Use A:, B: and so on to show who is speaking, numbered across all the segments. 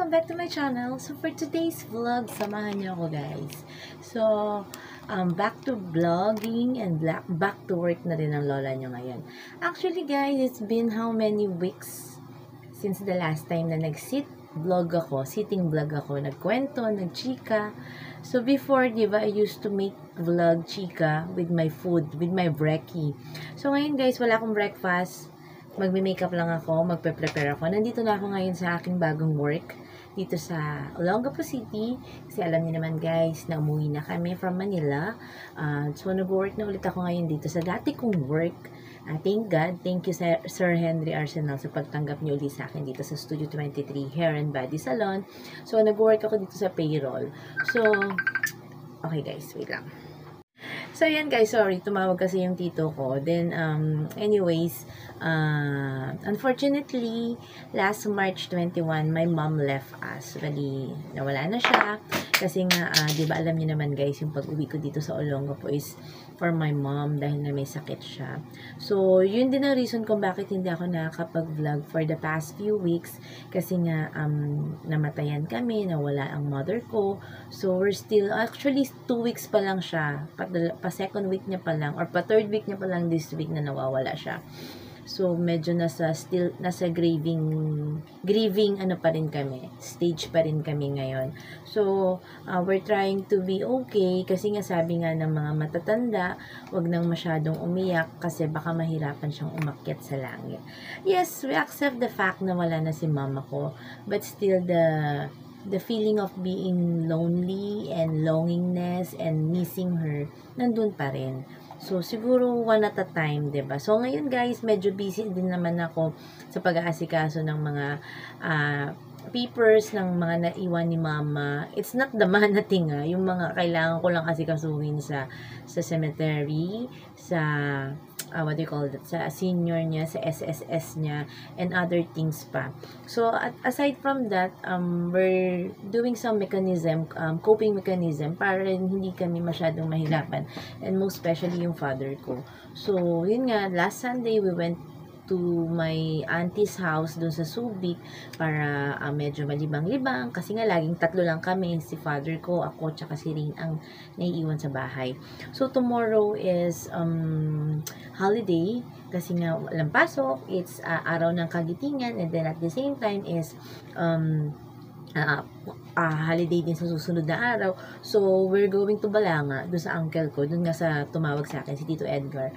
A: welcome back to my channel. So for today's vlog, samahan niyo ako guys. So, back to vlogging and back to work na rin ang lola niyo ngayon. Actually guys, it's been how many weeks since the last time na sitting vlog ako, nagkwento, nagchika. So before, diba, I used to make vlog chika with my food, with my brekkie. So ngayon guys, wala akong breakfast. Magme-makeup lang ako, magpe-prepare ako. Nandito na ako ngayon sa aking bagong work dito sa Olongapo City. Kasi alam niyo naman guys, na umuwi na kami from Manila. So nag-work na ulit ako ngayon dito sa dati kong work. Thank God, thank you Sir Henry Arsenal sa pagtanggap niyo ulit sa akin dito sa Studio 23 Hair and Body Salon. So nag-work ako dito sa payroll. So, okay guys, wait lang. So, yan guys, sorry, tumawag kasi yung tito ko. Then, anyways, unfortunately, last March 21, my mom left us. Bali, nawala na siya. Kasi nga, di ba alam niyo naman guys, yung pag-uwi ko dito sa Olongapo is for my mom dahil na may sakit siya. So, yun din ang reason kung bakit hindi ako nakakapag-vlog for the past few weeks. Kasi nga, namatayan kami, nawala ang mother ko. So, we're still, actually, 2 weeks pa lang siya. Pa second week niya pa lang, or pa third week niya pa lang this week na nawawala siya. So, medyo nasa grieving ano pa rin kami, stage pa rin kami ngayon. So, we're trying to be okay, kasi nga sabi nga ng mga matatanda, wag nang masyadong umiyak, kasi baka mahirapan siyang umakyat sa langit. Yes, we accept the fact na wala na si mama ko, but still the feeling of being lonely and longingness and missing her, nandun pa rin. So, siguro one at a time, 'di ba? So, ngayon guys, medyo busy din naman ako sa pag-aasikaso ng mga papers ng mga naiwan ni mama. It's not the manating yung mga kailangan ko lang asikasuhin sa cemetery, sa what do you call that, sa senior niya, sa SSS niya, and other things pa. So, aside from that, we're doing some mechanism, coping mechanism, para hindi kami masyadong mahirapan, and most especially yung father ko. So, yun nga, last Sunday, we went to my auntie's house dun sa Subic para medyo malibang-libang kasi nga laging tatlo lang kami, si father ko, ako, tsaka si Rin ang naiiwan sa bahay. So tomorrow is holiday kasi nga walang pasok, it's araw ng kagitingan, and then at the same time is holiday din sa susunod na araw. So, we're going to Balanga, doon sa uncle ko, doon nga sa tumawag sa akin, si Tito Edgar.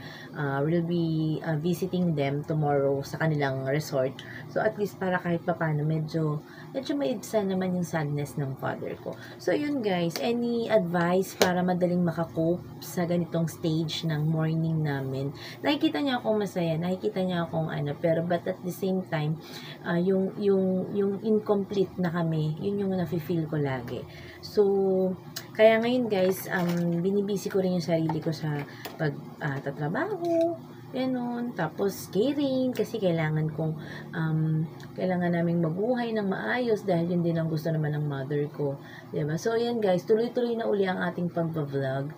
A: We'll be visiting them tomorrow sa kanilang resort. So, at least para kahit papano, medyo maibsan naman yung sadness ng father ko. So, yun guys, any advice para madaling makakope sa ganitong stage ng morning namin? Nakikita niya akong masaya, nakikita niya akong pero but at the same time, yung incomplete na kami, yun yung nafe-feel ko lagi. So, kaya ngayon guys, binibisi ko rin yung sarili ko sa pagtatrabaho, ganun. Tapos, caring, kasi kailangan naming mabuhay ng maayos dahil yun din ang gusto naman ng mother ko. Diba? So, ayan guys, tuloy-tuloy na uli ang ating pag-vlog.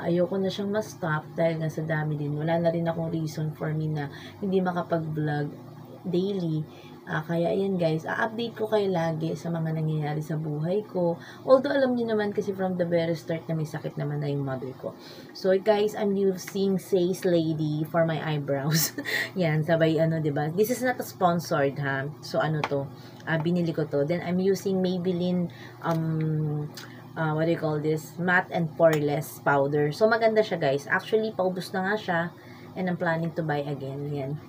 A: Ayoko na siyang ma-stop dahil nga sa dami din. Wala na rin akong reason for me na hindi makapag-vlog daily. Kaya ayan guys, update ko kayo lagi sa mga nangyayari sa buhay ko. Although alam niyo naman kasi from the very start na may sakit naman na yung mother ko. So guys, I'm using Says Lady for my eyebrows. Yan, sabay diba? This is not a sponsored ha. So to, binili ko to. Then I'm using Maybelline what do you call this? Matte and poreless powder. So maganda siya guys. Actually, paubos na nga siya. And I'm planning to buy again. Yan.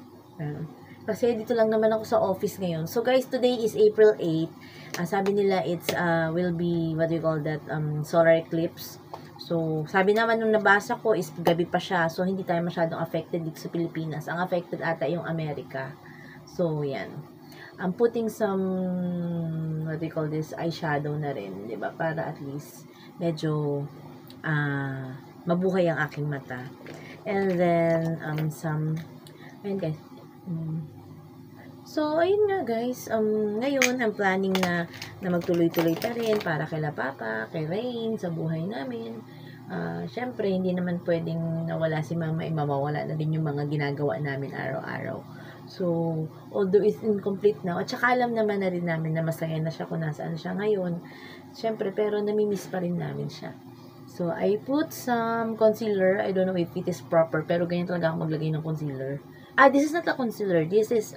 A: Kasi dito lang naman ako sa office ngayon. So guys, today is April 8. Sabi nila it's will be, what do you call that, solar eclipse. So, sabi naman nung nabasa ko is gabi pa siya. So, hindi tayo masyadong affected dito sa Pilipinas. Ang affected ata yung Amerika. So, yan. I'm putting some, what do you call this, eyeshadow na rin. Diba? Para at least medyo mabuhay ang aking mata. And then, ayun guys. So, ayun nga guys, ngayon, I'm planning na magtuloy-tuloy pa rin para kay Papa, kay Rain, sa buhay namin. Syempre, hindi naman pwedeng nawala si Mama, mawawala na din yung mga ginagawa namin araw-araw. So, although it's incomplete now, at saka alam naman na rin namin na masaya na siya kung nasaan siya ngayon. Siyempre, pero namimiss pa rin namin siya. So, I put some concealer. I don't know if it is proper, pero ganyan talaga ako maglagay ng concealer. This is not a concealer. This is,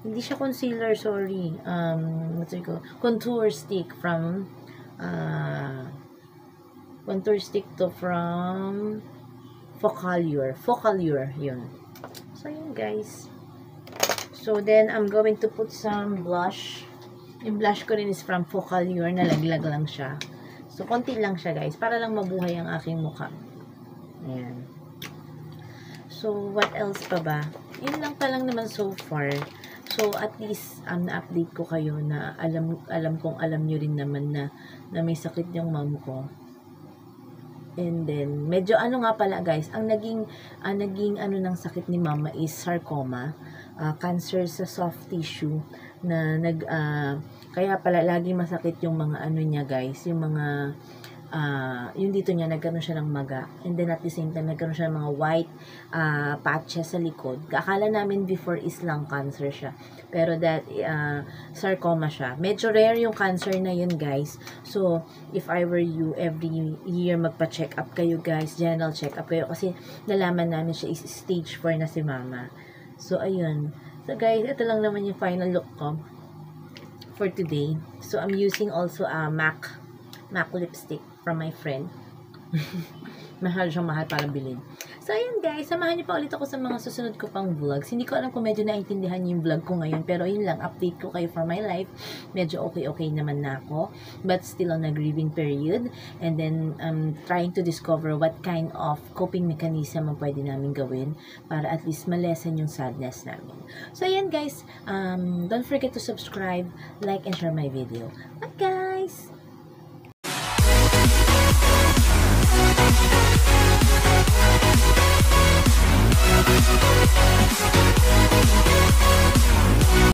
A: hindi siya concealer, sorry. What's it called? Contour stick from, from Focallure, yun. So, yun guys. So, then, I'm going to put some blush. Yung blush ko rin is from Focallure. Nalaglag lang siya. So, konti lang siya guys. Para lang mabuhay ang aking mukha. Ayan. So, what else pa ba? Yun lang pa lang naman so far. So, at least, na-update ko kayo na alam kong alam nyo rin naman na may sakit yung mom ko. And then, medyo nga pala guys, ang naging ng sakit ni mama is sarcoma. Cancer sa soft tissue na kaya pala lagi masakit yung mga niya guys, yung mga yung dito niya nagkaroon siya ng maga, and then at the same time nagkaroon siya ng mga white patches sa likod. Akala namin before is lung cancer siya, pero that sarcoma siya. Medyo rare yung cancer na yun guys. So if I were you, every year magpa-check up kayo guys, general check up kayo, kasi nalaman namin siya is stage 4 na si mama. So ayun. So guys, ito lang naman yung final look ko for today. So I'm using also a MAC lipstick from my friend. Mahal siyang mahal para bilhin. So ayun guys, samahan niyo pa ulit ako sa mga susunod ko pang vlogs. Hindi ko alam kung medyo naintindihan niyo yung vlog ko ngayon, pero yun lang, update ko kayo for my life. Medyo okay naman na ako, but still on a grieving period. And then trying to discover what kind of coping mechanism ang pwede namin gawin para at least malesen yung sadness namin. So ayan guys, don't forget to subscribe, like, and share my video. Bye guys!